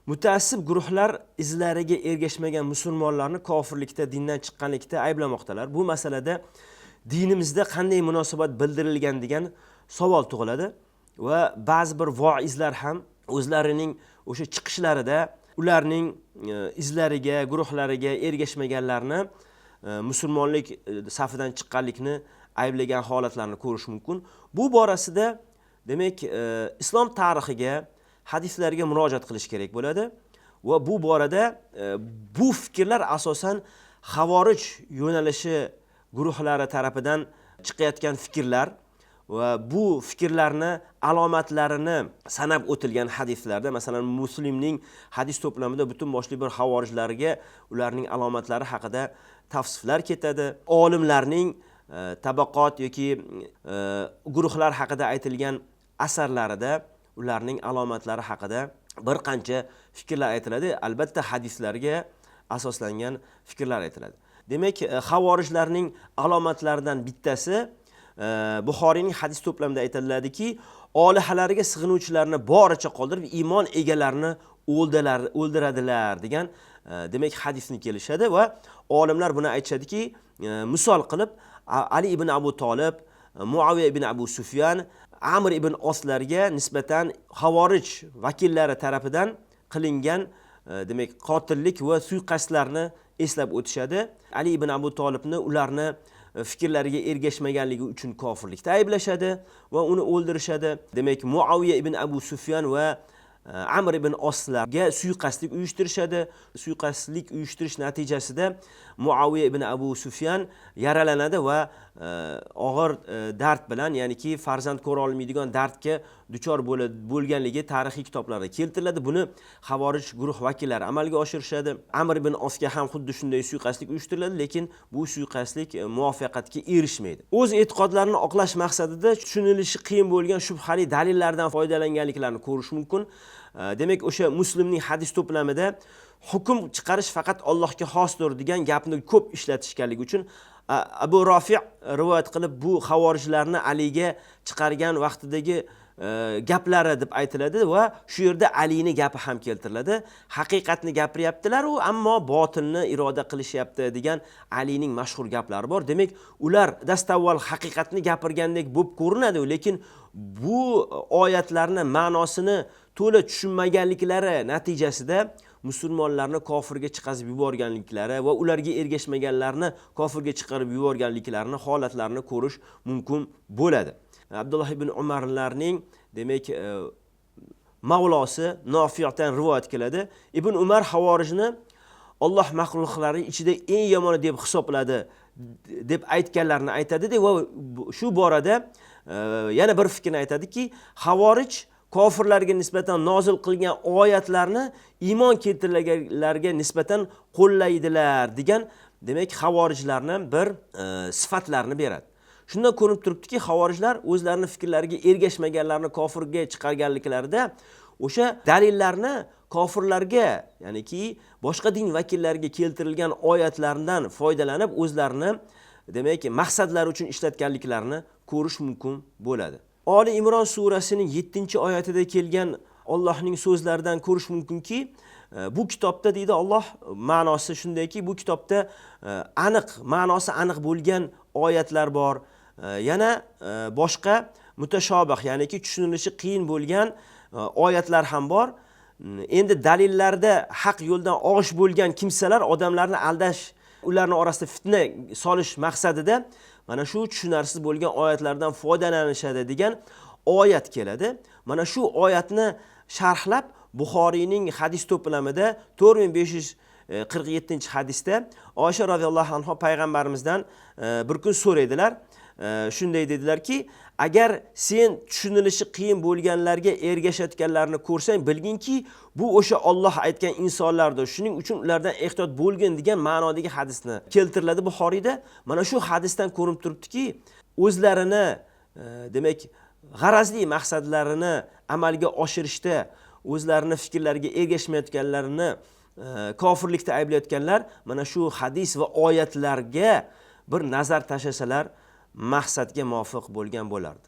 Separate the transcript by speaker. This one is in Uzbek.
Speaker 1: Mutaassib guruhlar izlariga ergashmagan musulmonlarni kofirlikda, dindan chiqqanlikda ayblamoqdalar. Bu masalada dinimizda qanday munosabat bildirilgan degan savol tug'iladi va ba'zi bir voizlar ham o'zlarining o'sha chiqishlarida ularning izlariga, guruhlariga ergashmaganlarni musulmonlik safidan chiqqanlikni ayblagan holatlarni ko'rish mumkin. Bu borasida demak islom tarixiga, hadislarga murojaat qilish kerak bo'ladi va bu borada bu fikrlar asosan xavorij yo'nalishi guruhlari tarafidan chiqayotgan fikrlar va bu fikrlarni alomatlarini sanab o'tilgan hadislarda, masalan Muslimning hadis to'plamida butun boshli bir xavorijlarga ularning alomatlari haqida tavsiflar ketadi. Olimlarning tabaqot yoki guruhlar haqida aytilgan asarlarida ularning alomatlari haqida bir qancha fikrlar aytiladi. Albatta hadislarga asoslangan fikrlar aytiladi. Demak, xavorijlarning alomatlaridan bittasi Buxoriyning hadis to'plamida aytiladiki, olihalariga sig'inuvchilarni boricha qoldirib, iymon egalarini o'ldiradilar degan demak hadisni kelishadi va olimlar buni aytishadiki, misol qilib Ali ibn Abu Talib, Muaviya ibn Abu Sufyan, Amr ibn Oslarga nisbatan xavorij vakillari tarafidan qilingan demak qotillik va suiqasdlarni eslab o'tishadi. Ali ibn Abu Talibni ularni fikrlariga ergashmaganligi uchun kofirlikda ayblashadi va uni o'ldirishadi. Demak, Muaviya ibn Abu Sufyan va Amr ibn Oslarga suiqasdlik uyushtirishadi. Suiqasdlik uyushtirish natijasida Muaviya ibn Abu Sufyan yaralanadi va og'ir dard bilan, ya'niki farzand ko'ra olmaydigan dardga duchor bo'lganligi tarixiy kitoblarda keltiriladi. Buni xavorij guruh vakillari amalga oshirishadi. Amr ibn Osga ham xuddi shunday suiqasdlik uyushtiriladi, lekin bu suiqasdlik muvaffaqiyatga erishmaydi. O'z e'tiqodlarini oqlash maqsadida tushunilishi qiyin bo'lgan shubhali dalillardan foydalanganliklarini ko'rish mumkin. Demak, o'sha Muslimning hadis to'plamida hukm chiqarish faqat Allohga xosdir degan gapni ko'p ishlatishganligi uchun Abu Rafi' rivoyat qilib bu xavorijlarni Aliga chiqargan vaqtidagi gaplari deb aytiladi va shu yerda Alini gapi ham keltiriladi. Haqiqatni gapiryaptilar u, ammo botilni iroda qilishyapti degan Alining mashhur gaplari bor. Demak, ular dastavval haqiqatni gapirgandek bo'lib ko'rinadi, lekin bu oyatlarni ma'nosini to'la tushunmaganliklari natijasida musulmonlarni kofirga chiqarib yuborganliklari va ularga ergashmaganlarni kofirga chiqarib yuborganliklarini holatlarini ko'rish mumkin bo'ladi. Abdulloh ibn Umarlarning demak mavlosi Nofi'dan rivoyat keladi. Ibn Umar xavorijni Alloh maxluqlari ichida eng yomoni deb hisobladi deb aytganlarini aytadi va shu borada yana bir fikrni aytadiki, xavorij kofirlarga nisbatan nozil qilgan oyatlarni iymon keltirganlarga nisbatan qo'llaydilar degan demak xavorijlarning bir sifatlarini beradi. Shundan ko'rinib turibdiki, xavorijlar o'zlarining fikrlariga ergashmaganlarni kofirga chiqarganliklarida o'sha dalillarni kofirlarga, ya'niki boshqa din vakillariga keltirilgan oyatlardan foydalanib o'zlarini demak maqsadlari uchun ishlatganliklarini ko'rish mumkin bo'ladi. Ali Imron surasining 7-oyatida kelgan Allohning so'zlaridan ko'rish mumkinki, bu kitobda deydi Alloh, ma'nosi shundayki, bu kitobda ma'nosi aniq bo'lgan oyatlar bor. Yana boshqa mutashobih, ya'niki tushunilishi qiyin bo'lgan oyatlar ham bor. Endi dalillarda haq yo'ldan og'ish bo'lgan kimsalar odamlarni aldash, ularning orasida fitna solish maqsadida mana shu tushunarsiz bo'lgan oyatlardan foydalanishadi degan oyat keladi. Mana shu oyatni sharhlab Buxoriyning hadis to'plamida 4547-hadisda Oysha radhiyallohu anha payg'ambarimizdan bir kun so'raydilar. Shunday dedilarki, agar sen tushunilishi qiyin bo'lganlarga ergashayotganlarni ko'rsang, bilginki, bu o'sha Alloh aytgan insonlardir. Shuning uchun ulardan ehtiyot bo'lgin degan ma'nodagi hadisni keltiriladi Buxoriyda. Mana shu hadisdan ko'rinib turibdiki, o'zlarini demak g'arazli maqsadlarini amalga oshirishda o'zlarini fikrlariga ergashmayotganlarini kofirlikda ayblayotganlar mana shu hadis va oyatlarga bir nazar tashlasalar maqsadga muvofiq bo'lgan bo'lardi.